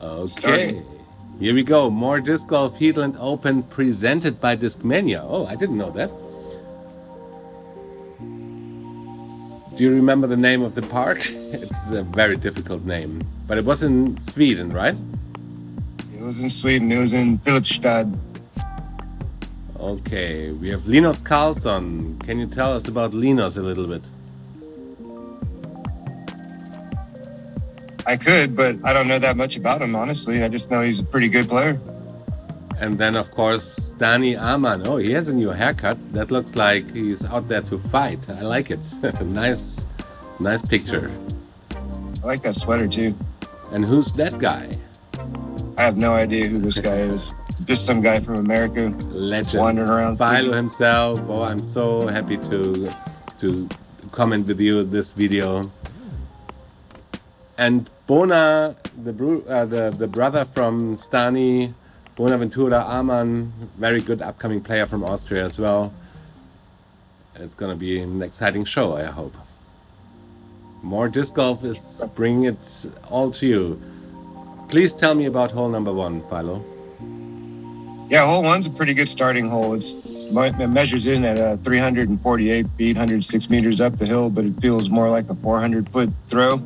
Okay, here we go. More disc golf Heatland Open presented by Discmania. Oh, I didn't know that. Do you remember the name of the park? It's a very difficult name, but it was in Sweden, right? It was in Sweden. It was in Filipstad. Okay, we have Linus Carlsson. Can you tell us about Linus a little bit? I could, but I don't know that much about him, honestly. I just know he's a pretty good player. And then, of course, Amann. Oh, he has a new haircut. That looks like he's out there to fight. I like it. Nice picture. I like that sweater, too. And who's that guy? I have no idea who this guy is. Just some guy from America. Legend. Wandering around. Philo himself. Oh, I'm so happy to comment with you this video. And Bona, the brother from Stani, Bonaventura, Amann, very good upcoming player from Austria as well. It's going to be an exciting show, I hope. More disc golf is bringing it all to you. Please tell me about hole number 1, Philo. Yeah, hole 1's a pretty good starting hole. It measures in at 348 feet, 106 meters up the hill, but it feels more like a 400-foot throw.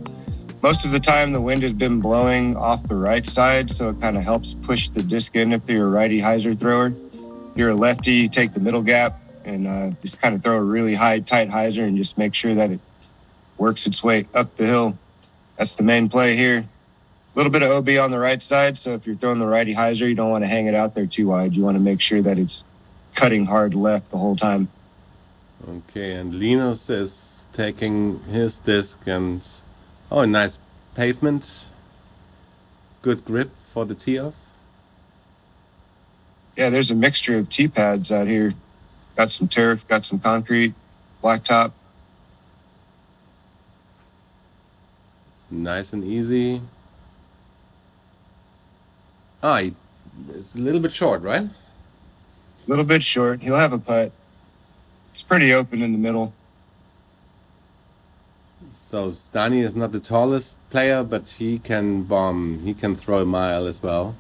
Most of the time, the wind has been blowing off the right side, so it kind of helps push the disc in if you're a righty hyzer thrower. If you're a lefty, you take the middle gap and just kind of throw a really high, tight hyzer and just make sure that it works its way up the hill. That's the main play here. A little bit of OB on the right side, so if you're throwing the righty hyzer, you don't want to hang it out there too wide. You want to make sure that it's cutting hard left the whole time. Okay, and Linus is taking his disc and... Oh, nice pavement. Good grip for the tee off. Yeah, there's a mixture of tee pads out here. Got some turf, got some concrete, blacktop. Nice and easy. It's a little bit short, right? A little bit short. He'll have a putt. It's pretty open in the middle. So Stani is not the tallest player, but he can bomb. He can throw a mile as well.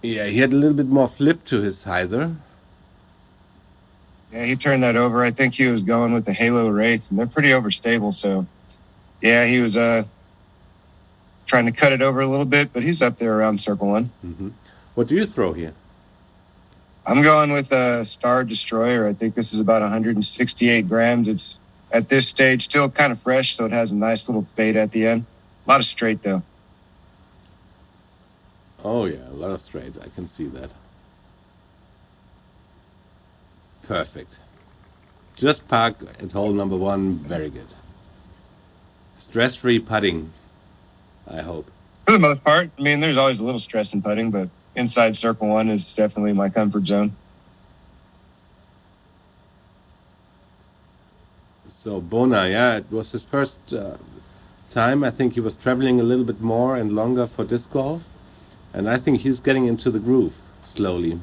Yeah, he had a little bit more flip to his hyzer. Yeah, he turned that over. I think he was going with the Halo Wraith, and they're pretty overstable. So, yeah, he was trying to cut it over a little bit, but he's up there around circle 1. Mm-hmm. What do you throw here? I'm going with a Star Destroyer. I think this is about 168 grams. It's, at this stage, still kind of fresh, so it has a nice little fade at the end. A lot of straight, though. Oh, yeah, a lot of straight. I can see that. Perfect. Just park at hole number 1. Very good. Stress-free putting, I hope. For the most part. I mean, there's always a little stress in putting, but inside circle 1 is definitely my comfort zone. So Bona, yeah, it was his first time. I think he was traveling a little bit more and longer for disc golf. And I think he's getting into the groove slowly.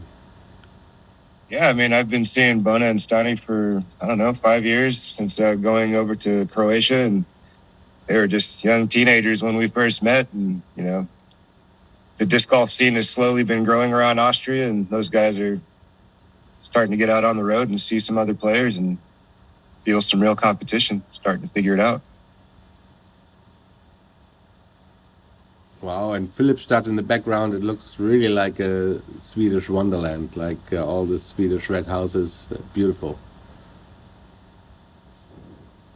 Yeah, I mean, I've been seeing Bona and Stani for, 5 years since going over to Croatia. And they were just young teenagers when we first met. And, the disc golf scene has slowly been growing around Austria. And those guys are starting to get out on the road and see some other players and feel some real competition, starting to figure it out. Wow, and Filipstad in the background, it looks really like a Swedish wonderland, like all the Swedish red houses. Beautiful.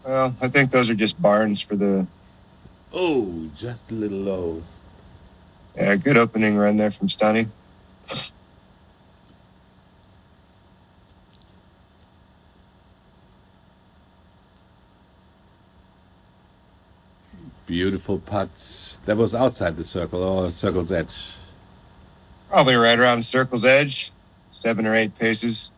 Well, I think those are just barns for the... Oh, just a little low. Yeah, good opening run there from Stani. Beautiful putt. That was outside the circle or circle's edge. Probably right around circle's edge, 7 or 8 paces.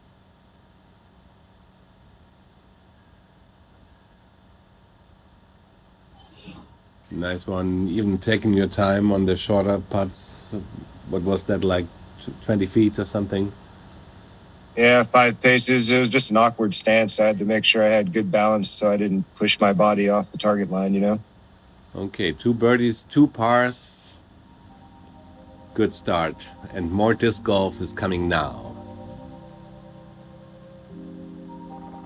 Nice one. Even taking your time on the shorter putts. What was that, like 20 feet or something? Yeah, 5 paces. It was just an awkward stance. I had to make sure I had good balance so I didn't push my body off the target line, you know? Okay, 2 birdies, 2 pars. Good start. And more disc golf is coming now.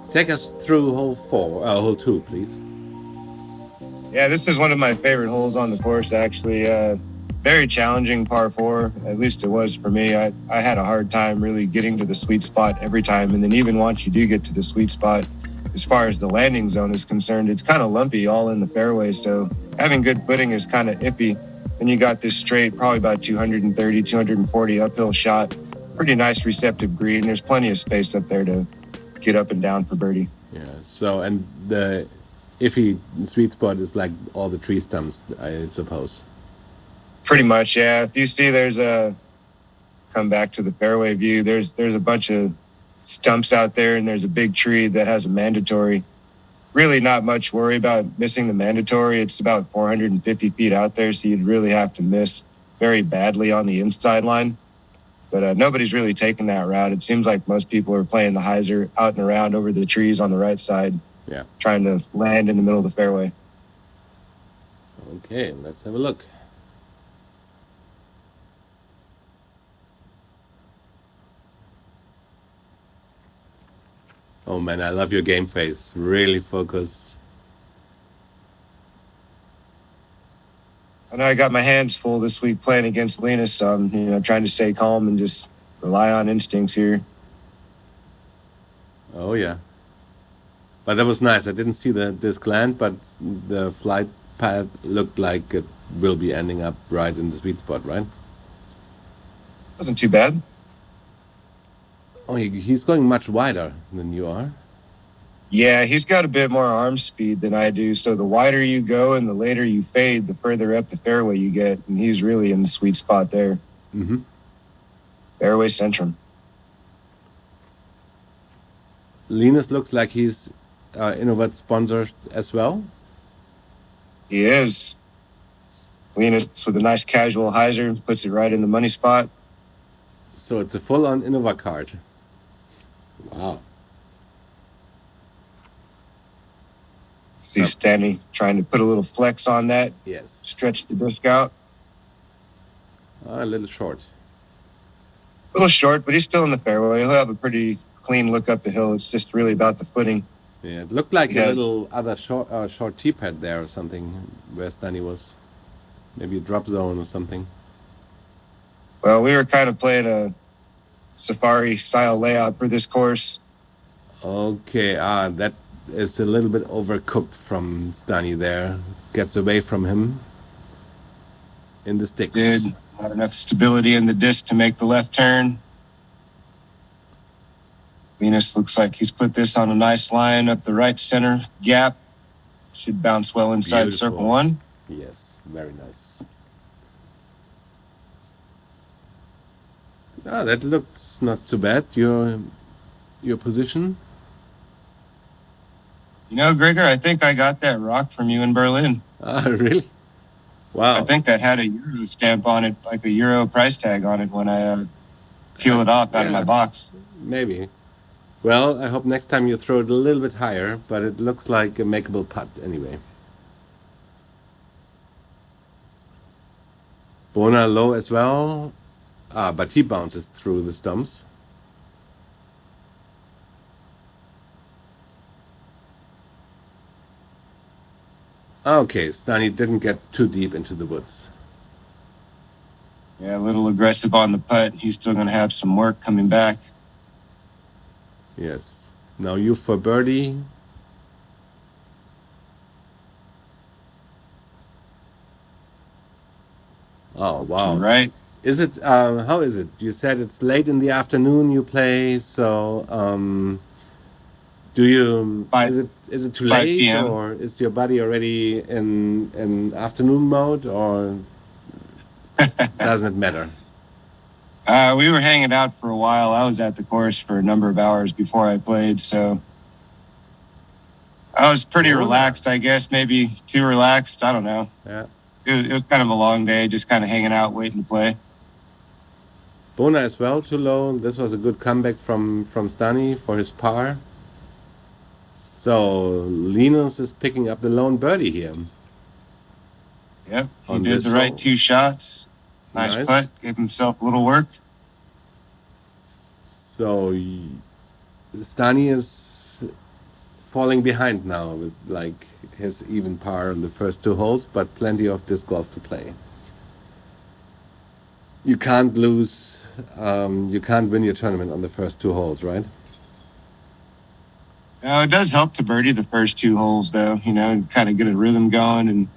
Take us through hole 2, please. Yeah, this is one of my favorite holes on the course, actually. Very challenging par 4, at least it was for me. I had a hard time really getting to the sweet spot every time. And then even once you do get to the sweet spot, as far as the landing zone is concerned, it's kind of lumpy all in the fairway. So having good footing is kind of iffy. And you got this straight, probably about 230, 240 uphill shot. Pretty nice receptive green. There's plenty of space up there to get up and down for birdie. Yeah, so, and the iffy sweet spot is like all the tree stumps, I suppose. Pretty much, yeah. If you see there's a, come back to the fairway view, there's a bunch of stumps out there, and there's a big tree that has a mandatory. Really not much worry about missing the mandatory. It's about 450 feet out there, so you'd really have to miss very badly on the inside line. But nobody's really taking that route. It seems like most people are playing the hyzer out and around over the trees on the right side, trying to land in the middle of the fairway. Okay, let's have a look. Oh man, I love your game face. Really focused. I know I got my hands full this week playing against Linus, so I'm trying to stay calm and just rely on instincts here. Oh yeah. But that was nice. I didn't see the disc land, but the flight path looked like it will be ending up right in the sweet spot, right? Wasn't too bad. Oh, he's going much wider than you are. Yeah, he's got a bit more arm speed than I do. So the wider you go and the later you fade, the further up the fairway you get. And he's really in the sweet spot there. Mm-hmm. Fairway centrum. Linus looks like he's Innovat sponsor as well. He is. Linus with a nice casual hyzer, puts it right in the money spot. So it's a full-on Innova card. Wow. See Stanley trying to put a little flex on that. Yes. Stretch the disc out. A little short. A little short, but he's still in the fairway. He'll have a pretty clean look up the hill. It's just really about the footing. Yeah, it looked like a little other short tee pad there or something where Stanley was. Maybe a drop zone or something. Well, we were kind of playing a safari-style layout for this course. Okay, that is a little bit overcooked from Stani there. Gets away from him in the sticks. Good. Not enough stability in the disc to make the left turn. Linus looks like he's put this on a nice line up the right center gap. Should bounce well inside Beautiful. circle 1. Yes, very nice. That looks not too bad. Your position. You know, Gregor, I think I got that rock from you in Berlin. Really? Wow. I think that had a Euro stamp on it, like a Euro price tag on it when I peel it off out of my box. Maybe. Well, I hope next time you throw it a little bit higher, but it looks like a makeable putt anyway. Bona low as well. But he bounces through the stumps. Okay, Stani didn't get too deep into the woods. Yeah, a little aggressive on the putt. He's still going to have some work coming back. Yes. Now you for birdie. Oh, wow. Right. Is it, how is it? You said it's late in the afternoon you play, so do you, is it too late PM. or is your body already in afternoon mode or doesn't it matter? We were hanging out for a while. I was at the course for a number of hours before I played, so I was pretty relaxed, I guess. Maybe too relaxed. I don't know. Yeah. It was kind of a long day, just kind of hanging out, waiting to play. Bona as well too low. This was a good comeback from Stani for his par. So Linus is picking up the lone birdie here. Yep, he On did this the right hole. 2 shots. Nice putt, gave himself a little work. So Stani is falling behind now with like his even par on the first 2 holes, but plenty of disc golf to play. You can't lose, you can't win your tournament on the first 2 holes, right? Now, it does help to birdie the first 2 holes, though, and kind of get a rhythm going, and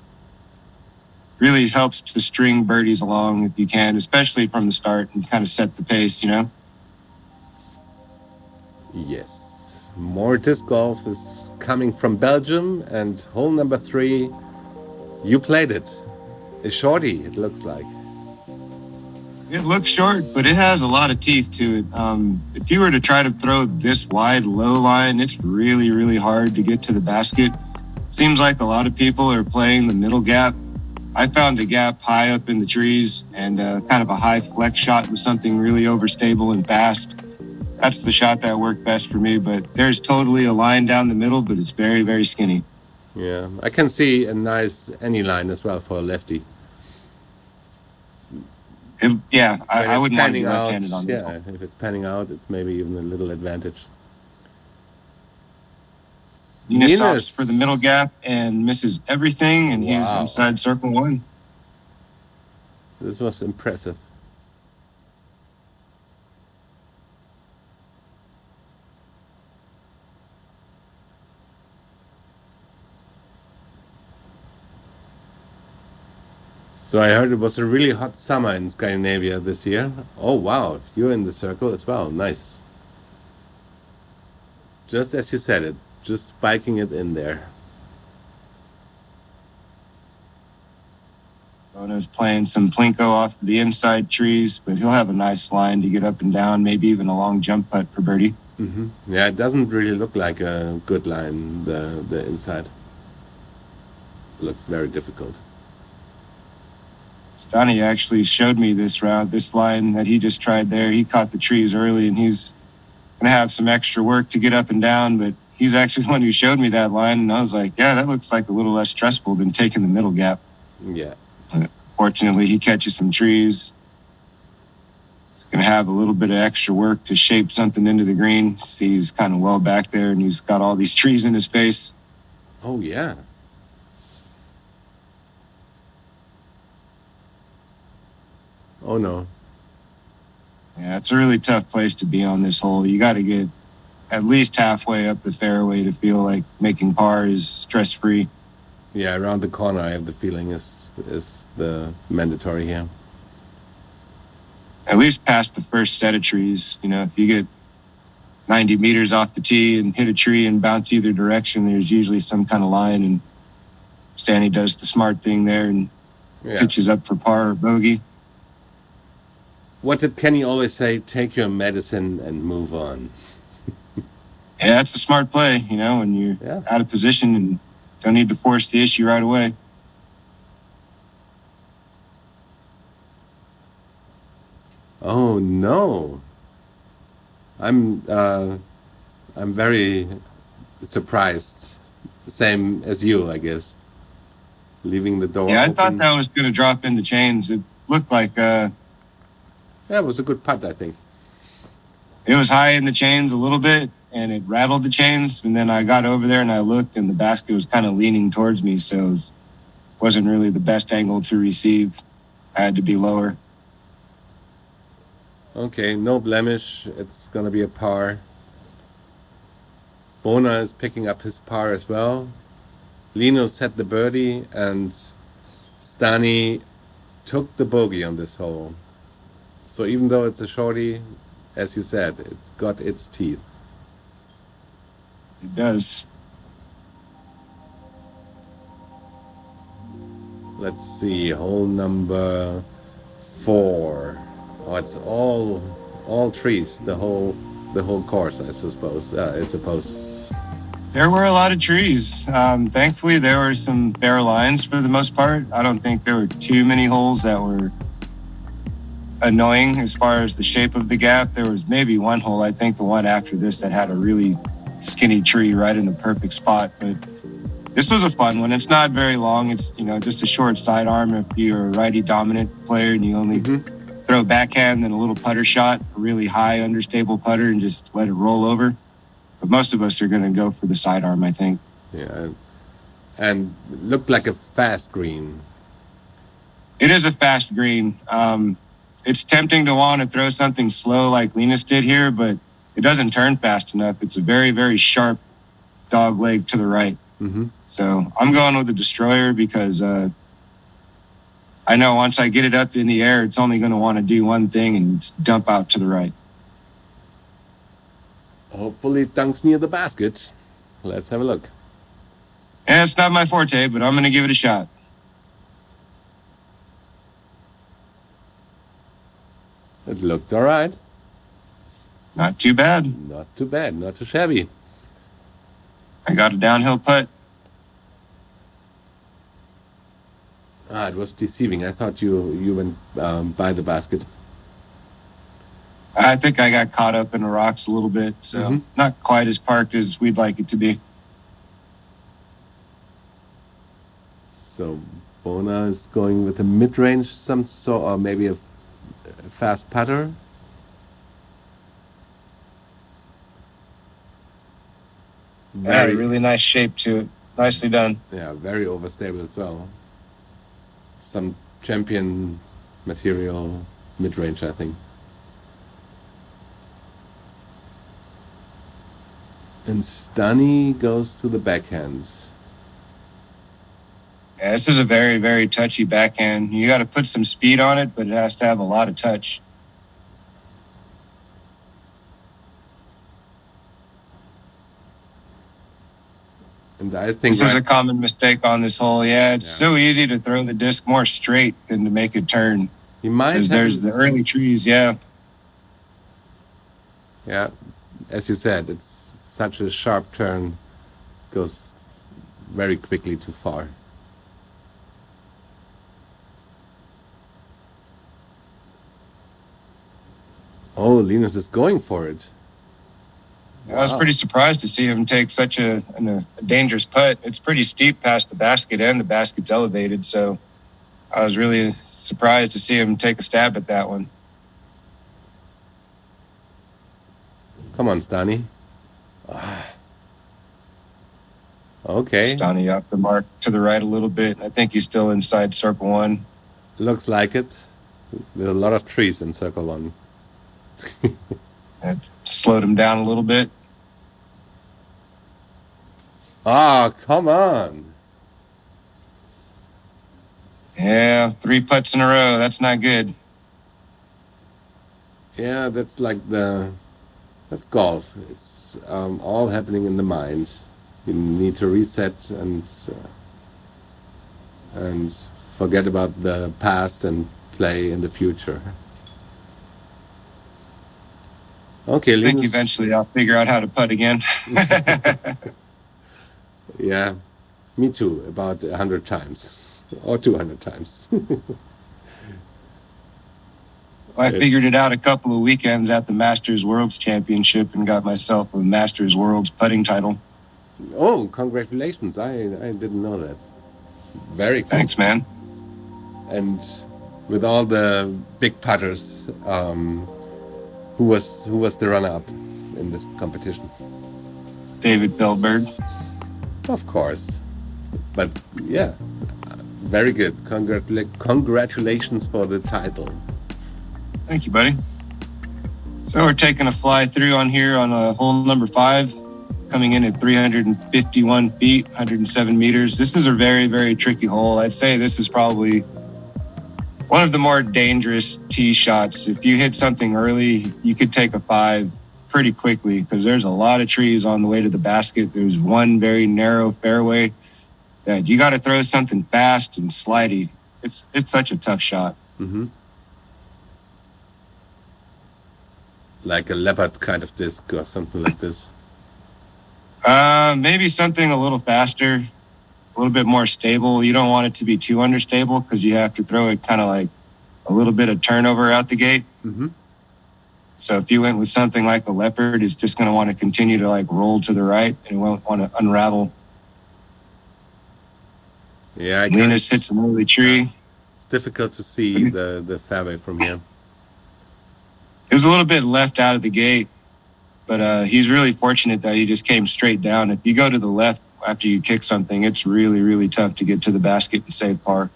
really helps to string birdies along if you can, especially from the start, and kind of set the pace, Yes. More disc golf is coming from Belgium, and hole number 3, you played it. A shorty, it looks like. It looks short, but it has a lot of teeth to it. If you were to try to throw this wide low line, it's really, really hard to get to the basket. Seems like a lot of people are playing the middle gap. I found a gap high up in the trees, and kind of a high flex shot with something really overstable and fast. That's the shot that worked best for me, but there's totally a line down the middle, but it's very, very skinny. Yeah, I can see a nice any line as well for a lefty. I wouldn't want to be Panning out, left-handed on that. yeah, if it's panning out, it's maybe even a little advantage. Linus opts for the middle gap and misses everything, and he's Wow. inside circle 1. This was impressive. So I heard it was a really hot summer in Scandinavia this year. Oh wow, you're in the circle as well. Nice. Just as you said it, just spiking it in there. Bono's playing some plinko off the inside trees, but he'll have a nice line to get up and down, maybe even a long jump putt for birdie. Yeah, it doesn't really look like a good line, the inside. Looks very difficult. Stani actually showed me this line that he just tried there. He caught the trees early, and he's going to have some extra work to get up and down, but he's actually the one who showed me that line, and I was like, yeah, that looks like a little less stressful than taking the middle gap. Yeah. Fortunately, he catches some trees. He's going to have a little bit of extra work to shape something into the green. See, he's kind of well back there, and he's got all these trees in his face. Oh yeah. Oh no. Yeah, it's a really tough place to be on this hole. You got to get at least halfway up the fairway to feel like making par is stress-free. Yeah, around the corner, I have the feeling is the mandatory here. At least past the first set of trees. If you get 90 meters off the tee and hit a tree and bounce either direction, there's usually some kind of line, and Stani does the smart thing there and pitches up for par or bogey. What did Kenny always say? Take your medicine and move on. Yeah, that's a smart play, when you're out of position and don't need to force the issue right away. Oh no. I'm very surprised. Same as you, I guess. Leaving the door open. I thought that was going to drop in the chains. It looked like it was a good putt, I think. It was high in the chains a little bit, and it rattled the chains. And then I got over there and I looked, and the basket was kind of leaning towards me, so it wasn't really the best angle to receive. I had to be lower. Okay, no blemish. It's going to be a par. Bona is picking up his par as well. Linus had the birdie, and Stani took the bogey on this hole. So even though it's a shorty, as you said, it got its teeth. It does. Let's see, hole number 4. Oh, it's all trees, the whole course, I suppose. There were a lot of trees. Thankfully, there were some fair lines for the most part. I don't think there were too many holes that were annoying as far as the shape of the gap. There was maybe one hole, I think the one after this, that had a really skinny tree right in the perfect spot. But this was a fun one. It's not very long. It's, just a short sidearm if you're a righty dominant player and you only throw backhand and a little putter shot, a really high understable putter, and just let it roll over. But most of us are going to go for the sidearm, I think. Yeah, and looked like a fast green. It is a fast green. It's tempting to want to throw something slow like Linus did here, but it doesn't turn fast enough. It's a very, very sharp dog leg to the right. So I'm going with the destroyer because I know once I get it up in the air, it's only going to want to do one thing and dump out to the right. Hopefully it dunks near the basket. Let's have a look. Yeah, it's not my forte, but I'm going to give it a shot. It looked all right. Not too bad. Not too bad. Not too shabby. I got a downhill putt. It was deceiving. I thought you went by the basket. I think I got caught up in the rocks a little bit, so not quite as parked as we'd like it to be. So Bona is going with a mid-range, some sort, or maybe a fast putter. Very really nice shape to it. Nicely done. Yeah, very overstable as well. Some champion material mid-range, I think. And Stani goes to the backhand. Yeah, this is a very, very touchy backhand. You got to put some speed on it, but it has to have a lot of touch. And I think this is a common mistake on this hole. Yeah, it's so easy to throw the disc more straight than to make it turn. He might have, there's the early trees, yeah. Yeah, as you said, it's such a sharp turn, goes very quickly too far. Oh, Linus is going for it. I was pretty surprised to see him take such a dangerous putt. It's pretty steep past the basket and the basket's elevated, so I was really surprised to see him take a stab at that one. Come on, Stani. Okay. Stani up the mark to the right a little bit. I think he's still inside circle one. Looks like it. With a lot of trees in circle one. Slowed him down a little bit. Come on. Yeah, 3 putts in a row. That's not good. Yeah, that's like that's golf. It's all happening in the mind. You need to reset and forget about the past and play in the future. Okay, I think Linus. eventually I'll figure out how to putt again. Yeah, me too. About 100 times or 200 times. I figured it out a couple of weekends at the Masters Worlds Championship and got myself a Masters Worlds putting title. Oh, congratulations. I didn't know that. Very cool. Thanks, man. And with all the big putters, who was the runner-up in this competition? David Bellberg. Of course. But yeah, very good. Congratulations for the title. Thank you, buddy. So we're taking a fly through on here on hole number 5, coming in at 351 feet, 107 meters. This is a very, very tricky hole. I'd say this is probably one of the more dangerous tee shots. If you hit something early, you could take a 5 pretty quickly because there's a lot of trees on the way to the basket. There's one very narrow fairway that you got to throw something fast and slidey. It's such a tough shot. Mm-hmm. Like a leopard kind of disc or something like this. Maybe something a little faster, a little bit more stable. You don't want it to be too understable because you have to throw it kind of like a little bit of turnover out the gate. Mm-hmm. So if you went with something like a leopard, it's just going to want to continue to like roll to the right and it won't want to unravel. Yeah, Linus hits an early tree. It's difficult to see the fairway from here. It was a little bit left out of the gate, but he's really fortunate that he just came straight down. If you go to the left after you kick something, it's really, really tough to get to the basket and save par.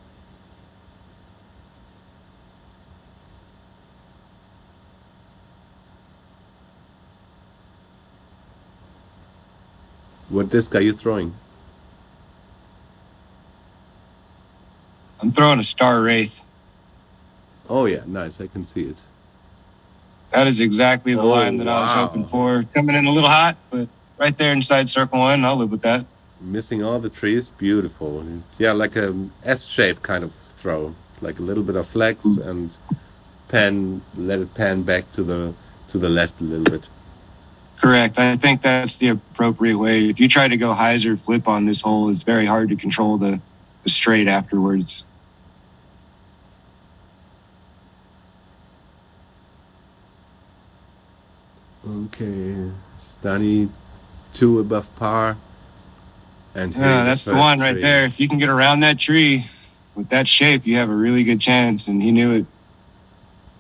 What disc are you throwing? I'm throwing a Star Wraith. Oh yeah, nice. I can see it. That is exactly the line that I was hoping for. Coming in a little hot, but right there inside circle one, I'll live with that. Missing all the trees, beautiful. Yeah, like a S-shape kind of throw, like a little bit of flex and let it pan back to the left a little bit. Correct. I think that's the appropriate way. If you try to go hyzer flip on this hole, it's very hard to control the straight afterwards. Okay, Stani 2 above par. And yeah, that's the one right there. If you can get around that tree with that shape, you have a really good chance. And he knew it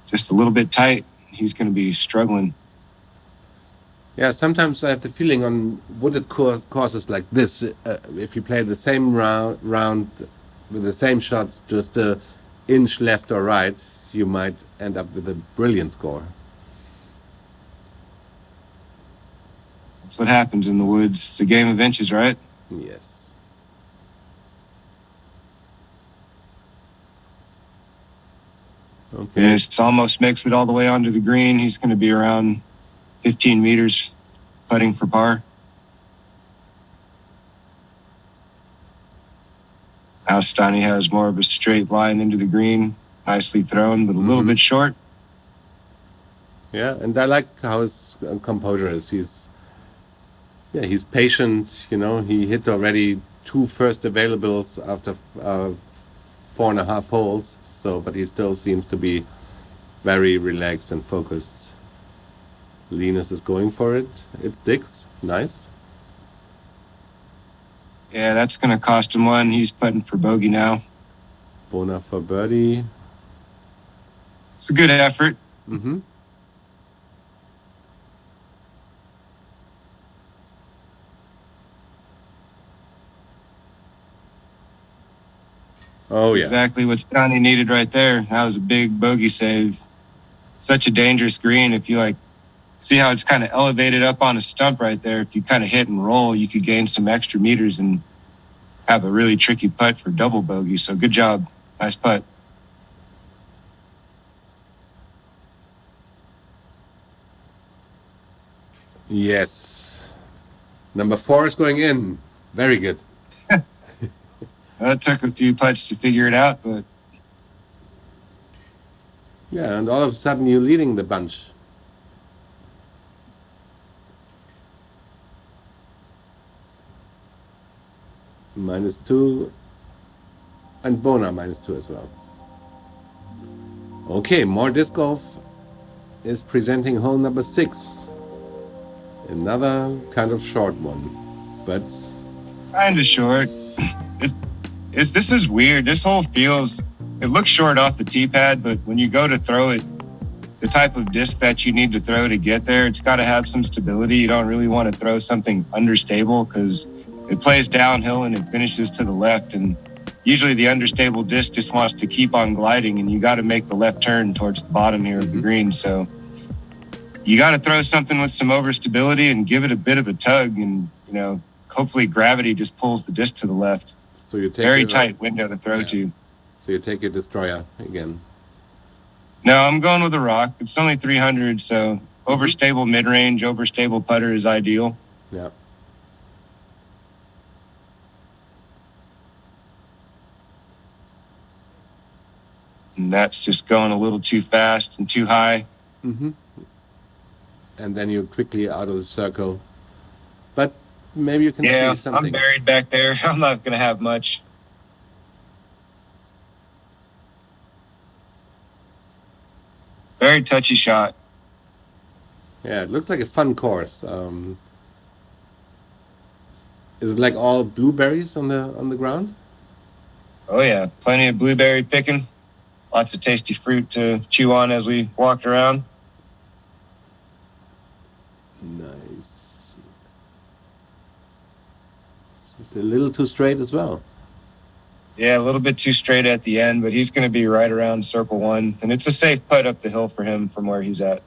just a little bit tight. He's going to be struggling. Yeah, sometimes I have the feeling on wooded courses like this, if you play the same round with the same shots, just an inch left or right, you might end up with a brilliant score. That's what happens in the woods. It's a game of inches, right? Yes. Okay. And it's almost makes it all the way onto the green. He's going to be around 15 meters putting for par. Now Stani has more of a straight line into the green. Nicely thrown, but a little bit short. Yeah, and I like how his composure is. He's patient, you know. He hit already 2 first availables after 4.5 holes. So, but he still seems to be very relaxed and focused. Linus is going for it. It sticks. Nice. Yeah, that's going to cost him one. He's putting for bogey now. Bona for birdie. It's a good effort. Mm-hmm. Oh, yeah. Exactly what Stani needed right there. That was a big bogey save. Such a dangerous green. If you see how it's kind of elevated up on a stump right there. If you kind of hit and roll, you could gain some extra meters and have a really tricky putt for double bogey. So good job. Nice putt. Yes. Number 4 is going in. Very good. It took a few putts to figure it out, but... Yeah, and all of a sudden you're leading the bunch. -2 and Bona -2 as well. Okay, more disc golf is presenting hole number 6. Another kind of short one, but kind of short. This is weird. This hole it looks short off the tee pad, but when you go to throw it, the type of disc that you need to throw to get there, it's got to have some stability. You don't really want to throw something understable because it plays downhill and it finishes to the left. And usually the understable disc just wants to keep on gliding, and you got to make the left turn towards the bottom here of the green. So you got to throw something with some overstability and give it a bit of a tug, and hopefully gravity just pulls the disc to the left. So you take very tight window to throw to. So you take your destroyer again. No, I'm going with a rock. It's only 300, so overstable mid-range, overstable putter is ideal. Yeah. And that's just going a little too fast and too high. Mm-hmm. And then you're quickly out of the circle. But maybe you can see something. I'm buried back there. I'm not going to have much. Very touchy shot. Yeah, it looks like a fun course. Is it like all blueberries on the ground? Oh yeah, plenty of blueberry picking. Lots of tasty fruit to chew on as we walked around. Nice. It's a little too straight as well. Yeah, a little bit too straight at the end, but he's going to be right around circle one. And it's a safe putt up the hill for him from where he's at.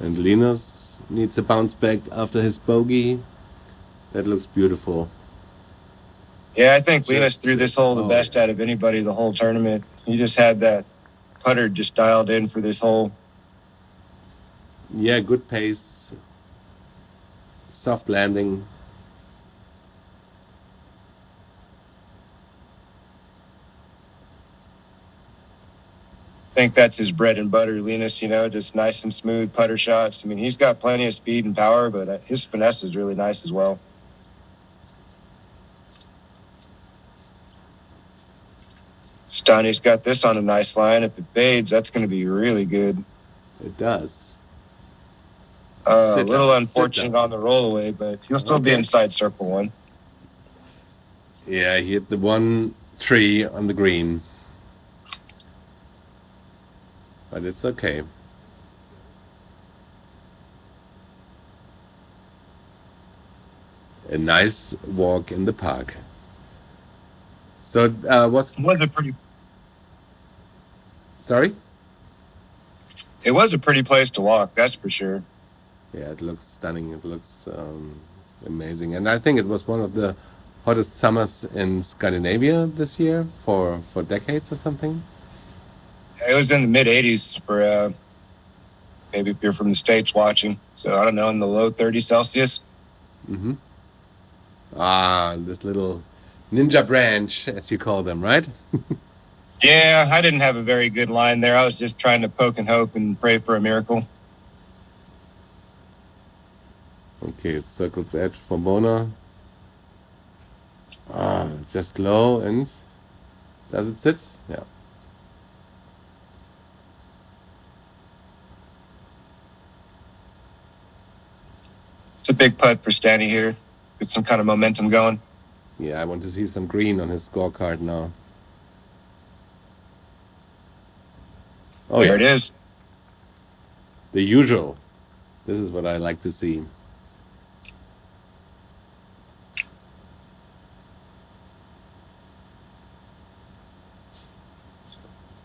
And Linus needs a bounce back after his bogey. That looks beautiful. Yeah, I think Linus threw this hole the best out of anybody the whole tournament. He just had that putter just dialed in for this hole. Yeah, good pace. Soft landing. I think that's his bread and butter, Linus, just nice and smooth putter shots. I mean, he's got plenty of speed and power, but his finesse is really nice as well. Stani's got this on a nice line. If it fades, that's going to be really good. It does. A little unfortunate on the rollaway, but he'll still be inside circle one. Yeah, he hit the 1 tree on the green. But it's okay. A nice walk in the park. So was a pretty. Sorry? It was a pretty place to walk, that's for sure. Yeah, it looks stunning. It looks amazing. And I think it was one of the hottest summers in Scandinavia this year for decades or something. It was in the mid 80s for maybe if you're from the States watching. So I don't know, in the low 30 Celsius. Mm-hmm. This little ninja branch, as you call them, right? Yeah, I didn't have a very good line there. I was just trying to poke and hope and pray for a miracle. Okay, circle's edge for Bona. Just low and does it sit? Yeah. It's a big putt for Stani here. Get some kind of momentum going. Yeah, I want to see some green on his scorecard now. Oh, there it is. The usual. This is what I like to see.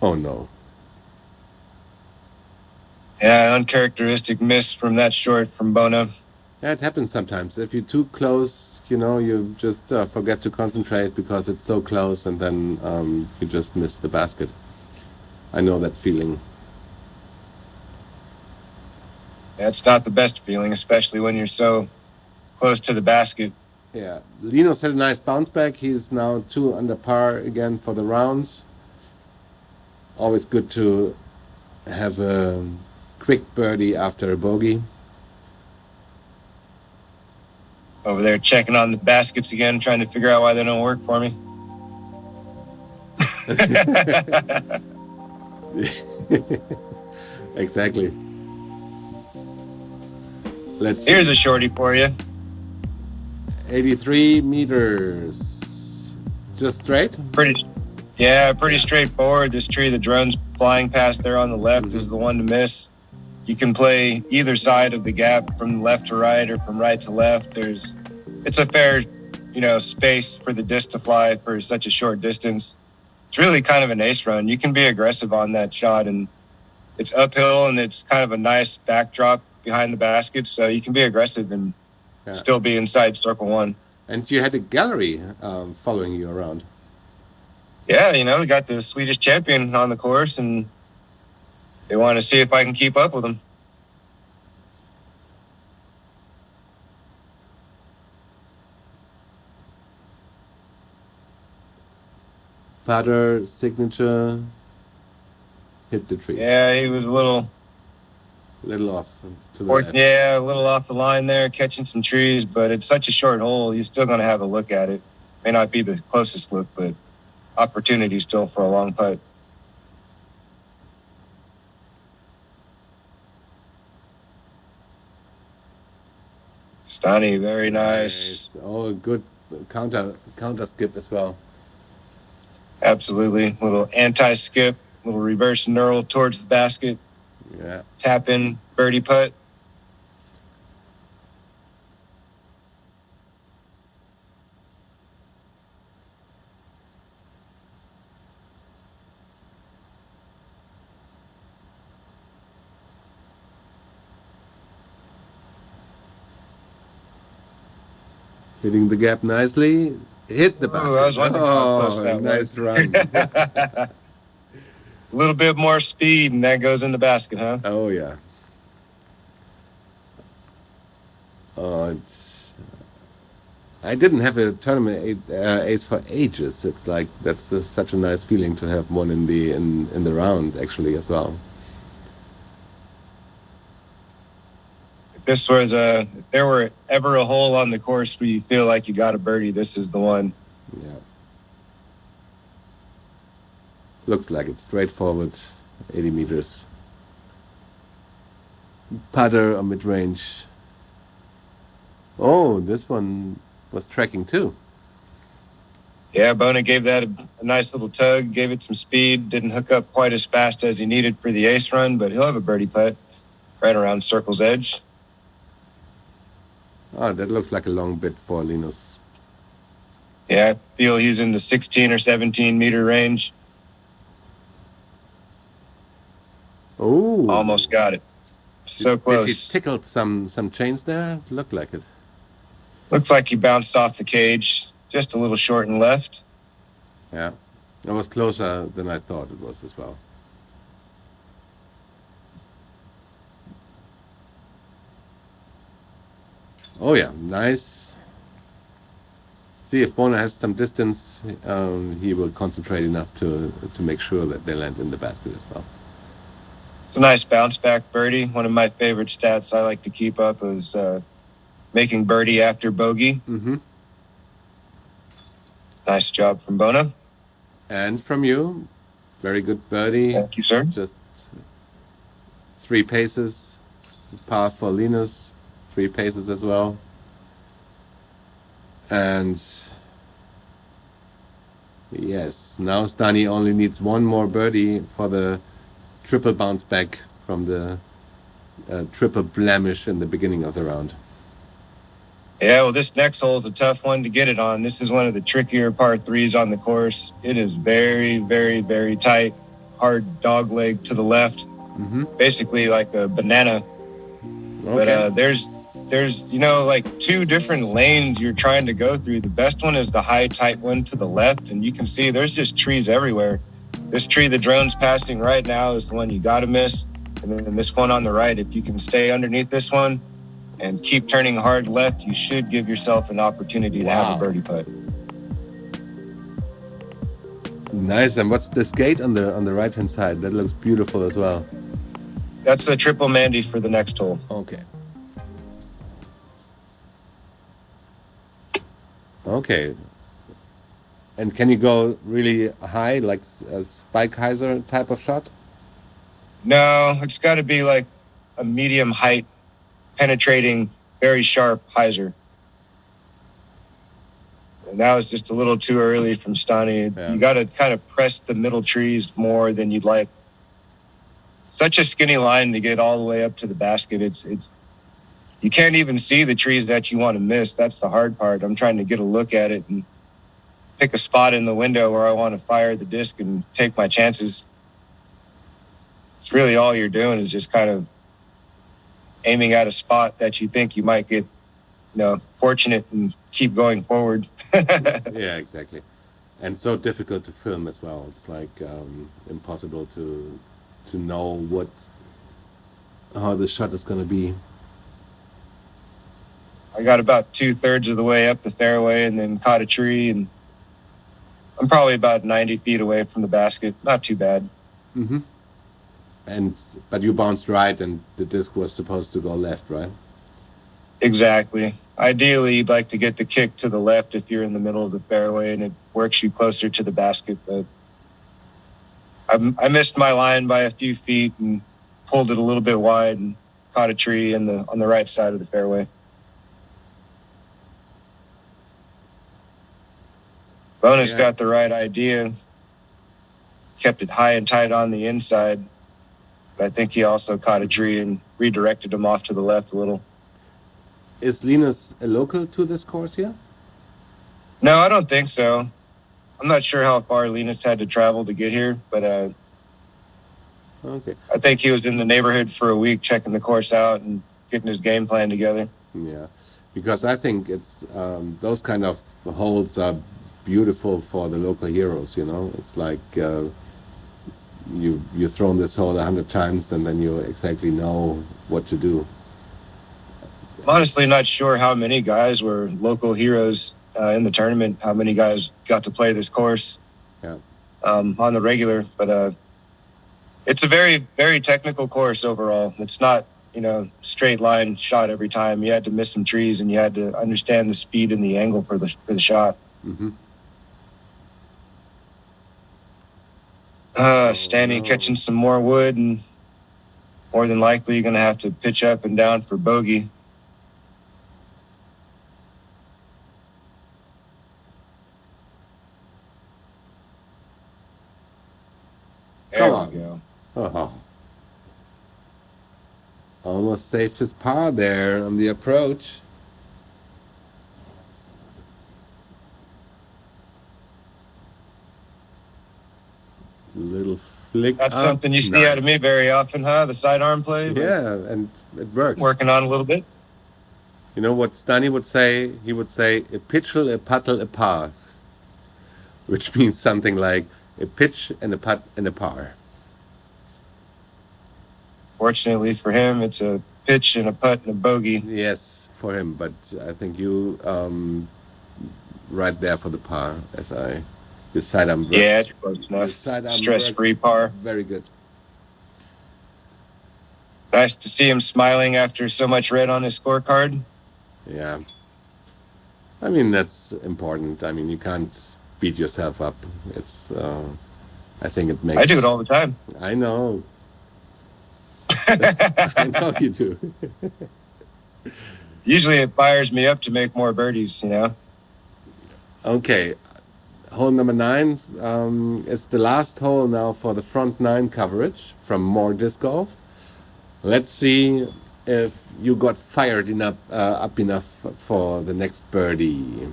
Oh, no. Yeah, uncharacteristic miss from that short from Bona. Yeah, it happens sometimes. If you're too close, you just forget to concentrate because it's so close, and then you just miss the basket. I know that feeling. Yeah, it's not the best feeling, especially when you're so close to the basket. Yeah, Linus had a nice bounce back. He's now 2 under par again for the round. Always good to have a quick birdie after a bogey. Over there checking on the baskets again, trying to figure out why they don't work for me. Exactly. Let's see. Here's a shorty for you. 83 meters. Just straight? Pretty straightforward. This tree, the drone's flying past there on the left, is the one to miss. You can play either side of the gap from left to right or from right to left. It's a fair, space for the disc to fly for such a short distance. It's really kind of an ace run. You can be aggressive on that shot, and it's uphill, and it's kind of a nice backdrop behind the basket, so you can be aggressive and still be inside circle one. And you had a gallery following you around. Yeah, we got the Swedish champion on the course, and they want to see if I can keep up with him. Putter, signature, hit the tree. Yeah, he was a little A little off to the left. Yeah, a little off the line there, catching some trees, but it's such a short hole, you're still going to have a look at it. May not be the closest look, but opportunity still for a long putt. Stani, very nice. Oh, good counter skip as well. Absolutely. Little anti-skip, little reverse knurl towards the basket. Yeah. Tap in, birdie putt. Hitting the gap nicely. Hit the basket. I was wondering how close that nice was. run. A little bit more speed, and that goes in the basket, huh? Oh, yeah. I didn't have a tournament ace for ages. It's like that's such a nice feeling to have one in the round actually as well. If there were ever a hole on the course where you feel like you got a birdie, this is the one. Yeah. Looks like it's straightforward, 80 meters. Putter or mid-range. Oh, this one was tracking too. Yeah, Bona gave that a nice little tug, gave it some speed, didn't hook up quite as fast as he needed for the ace run, but he'll have a birdie putt right around circle's edge. Oh, that looks like a long bit for Linus. Yeah, I feel he's in the 16 or 17 meter range. Oh, almost got it. So close. Did he tickled some chains there? Looked like it. Looks like he bounced off the cage, just a little short and left. Yeah, it was closer than I thought it was as well. Oh yeah, nice. See if Bona has some distance, he will concentrate enough to make sure that they land in the basket as well. It's a nice bounce back birdie. One of my favorite stats I like to keep up is making birdie after bogey. Mm-hmm. Nice job from Bona. And from you, very good birdie. Thank you, sir. Just 3 paces, par for Linus, 3 paces as well. And yes, now Stani only needs one more birdie for the triple bounce back from the triple blemish in the beginning of the round. Yeah, well, this next hole is a tough one to get it on. This is one of the trickier par 3s on the course. It is very, very, very tight, hard dog leg to the left, basically like a banana. Okay. But there's like 2 different lanes you're trying to go through. The best one is the high, tight one to the left, and you can see there's just trees everywhere. This tree the drone's passing right now is the one you got to miss, and then this one on the right, if you can stay underneath this one and keep turning hard left, you should give yourself an opportunity to have a birdie putt. Nice. And what's this gate on the right hand side? That looks beautiful as well. That's the triple Mandy for the next hole. Okay. Okay. And can you go really high, like a Spike Heiser type of shot? No, it's got to be like a medium height, penetrating, very sharp Heiser. And that was just a little too early from Stani. Yeah. You got to kind of press the middle trees more than you'd like. Such a skinny line to get all the way up to the basket. It's you can't even see the trees that you want to miss. That's the hard part. I'm trying to get a look at it and pick a spot in the window where I want to fire the disc and take my chances. It's really all you're doing is just kind of aiming at a spot that you think you might get, fortunate and keep going forward. Yeah, exactly. And so difficult to film as well. It's like impossible to know how the shot is going to be. I got about 2/3 of the way up the fairway and then caught a tree, and I'm probably about 90 feet away from the basket. Not too bad. Mm-hmm. But you bounced right, and the disc was supposed to go left, right? Exactly. Ideally, you'd like to get the kick to the left if you're in the middle of the fairway and it works you closer to the basket. But I missed my line by a few feet and pulled it a little bit wide and caught a tree on the right side of the fairway. Bonus got the right idea, kept it high and tight on the inside, but I think he also caught a tree and redirected him off to the left a little. Is Linus a local to this course here? No, I don't think so. I'm not sure how far Linus had to travel to get here, but okay. I think he was in the neighborhood for a week checking the course out and getting his game plan together. Yeah, because I think it's those kind of holes are beautiful for the local heroes, you know. It's like you've thrown this hole 100 times and then you exactly know what to do. I'm honestly not sure how many guys were local heroes in the tournament, how many guys got to play this course on the regular, but it's a very, very technical course overall. It's not, you know, straight line shot every time. You had to miss some trees and you had to understand the speed and the angle for the shot. Mm-hmm. Standing, catching some more wood, and more than likely you're going to have to pitch up and down for bogey. There we go. Oh. Almost saved his par there on the approach. Little flick. That's something you see out of me very often, huh? The sidearm play? Yeah, and it works. Working on a little bit. You know what Stani would say? He would say, a pitchel, a puttle, a par. Which means something like a pitch and a putt and a par. Fortunately for him, it's a pitch and a putt and a bogey. Yes, for him. But I think you right there for the par, as I... Your sidearm works. Yeah, it's close enough. Stress-free par. Very good. Nice to see him smiling after so much red on his scorecard. Yeah. I mean, that's important. I mean, you can't beat yourself up. It's, I think it makes... I do it all the time. I know. I know you do. Usually it fires me up to make more birdies, you know? Okay. Hole number 9 is the last hole now for the front 9 coverage from More Disc Golf. Let's see if you got fired up enough for the next birdie.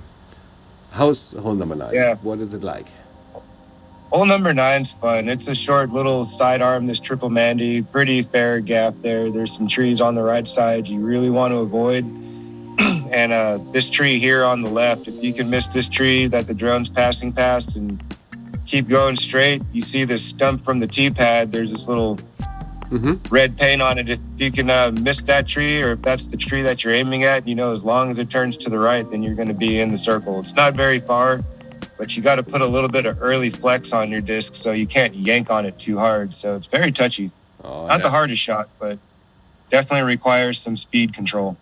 How's hole number 9? Yeah. What is it like? Hole number 9's fun. It's a short little sidearm, this triple Mandy, pretty fair gap there. There's some trees on the right side you really want to avoid. And this tree here on the left, if you can miss this tree that the drone's passing past and keep going straight, you see this stump from the tee pad. There's this little red paint on it. If you can miss that tree, or if that's the tree that you're aiming at, you know, as long as it turns to the right, then you're going to be in the circle. It's not very far, but you got to put a little bit of early flex on your disc so you can't yank on it too hard. So it's very touchy. Not the hardest shot, but definitely requires some speed control.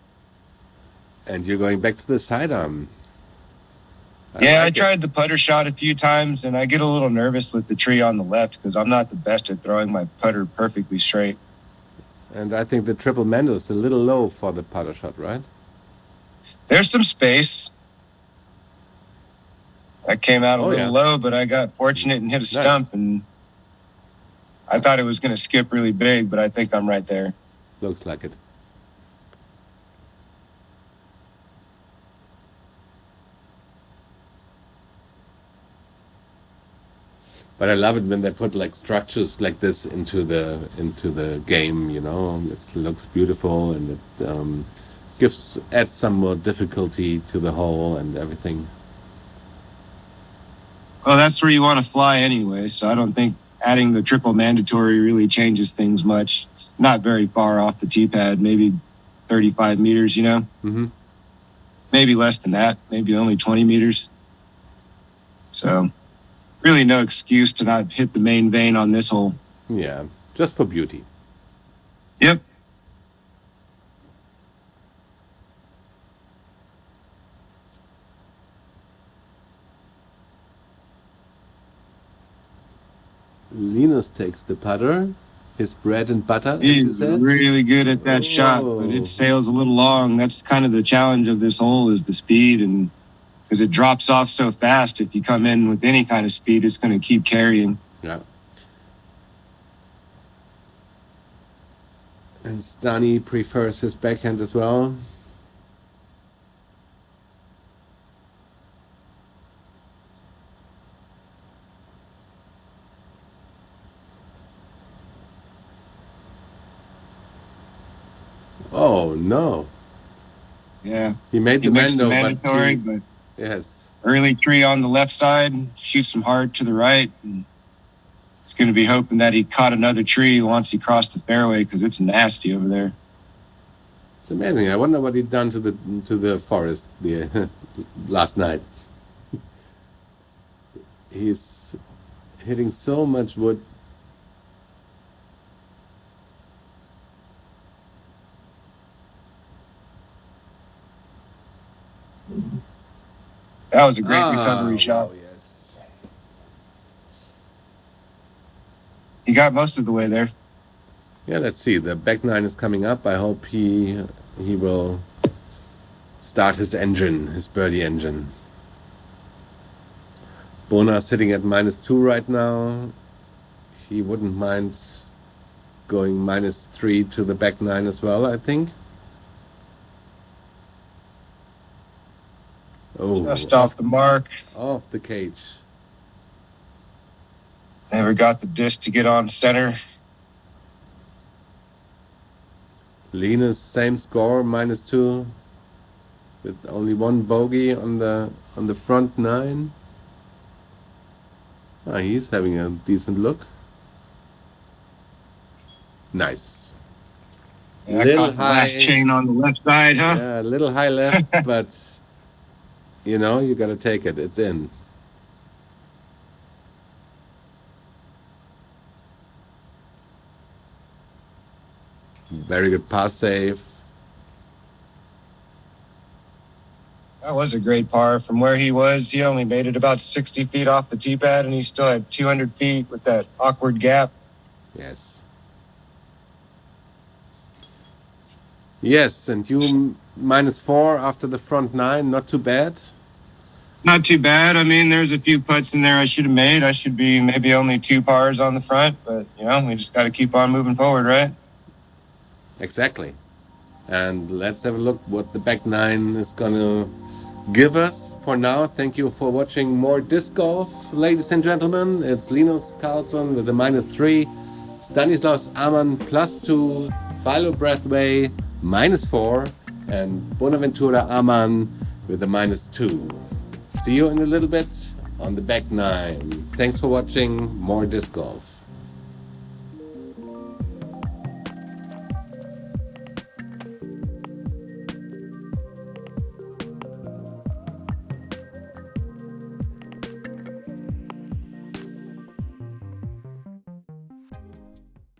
And you're going back to the sidearm. I tried the putter shot a few times, and I get a little nervous with the tree on the left because I'm not the best at throwing my putter perfectly straight. And I think the triple Mando is a little low for the putter shot, right? There's some space. I came out a little low, but I got fortunate and hit a stump, and I thought it was going to skip really big, but I think I'm right there. Looks like it. But I love it when they put like structures like this into the game. You know, it looks beautiful and it adds some more difficulty to the hole and everything. Well, that's where you want to fly anyway, so I don't think adding the triple mandatory really changes things much. It's not very far off the tee pad, maybe 35 meters, you know? Mm-hmm. Maybe less than that, maybe only 20 meters. So really no excuse to not hit the main vein on this hole. Yeah. just for beauty. Yep. Linus takes the putter, his bread and butter, as you He's said. really good at that shot, but it sails a little long. That's kind of the challenge of this hole, is the speed, and because it drops off so fast. If you come in with any kind of speed, it's going to keep carrying. Yeah. And Stani prefers his backhand as well. Oh no! Yeah, he made the makes the mando, mandatory, but yes, early tree on the left side, shoots him hard to the right. And it's going to be hoping that he caught another tree once he crossed the fairway, because it's nasty over there. It's amazing. I wonder what he'd done to the forest last night. He's hitting so much wood. That was a great recovery shot. Wow, yes. He got most of the way there. Yeah, let's see. The back nine is coming up. I hope he will start his engine, his birdie engine. Bona sitting at -2 right now. He wouldn't mind going -3 to the back nine as well, I think. Oh, Just off the mark. Off the cage. Never got the disc to get on center. Linus, same score, -2, with only one bogey on the front nine. He's having a decent look. Nice. Yeah, little high. Last chain on the left side, huh? Yeah, a little high left, but you know, you got to take it. It's in. Very good pass save. That was a great par. From where he was, he only made it about 60 feet off the tee pad, and he still had 200 feet with that awkward gap. Yes. Yes, and you -4 after the front nine. Not too bad. Not too bad. I mean, there's a few putts in there I should have made. I should be maybe only 2 pars on the front, but, you know, we just got to keep on moving forward, right? Exactly. And let's have a look what the back nine is going to give us. For now, thank you for watching more disc golf, ladies and gentlemen. It's Linus Carlsson with a -3, Stanislaus Amann +2, Philo Brathwaite -4, and Bonaventura Amann with a -2. See you in a little bit on the back nine. Thanks for watching more disc golf.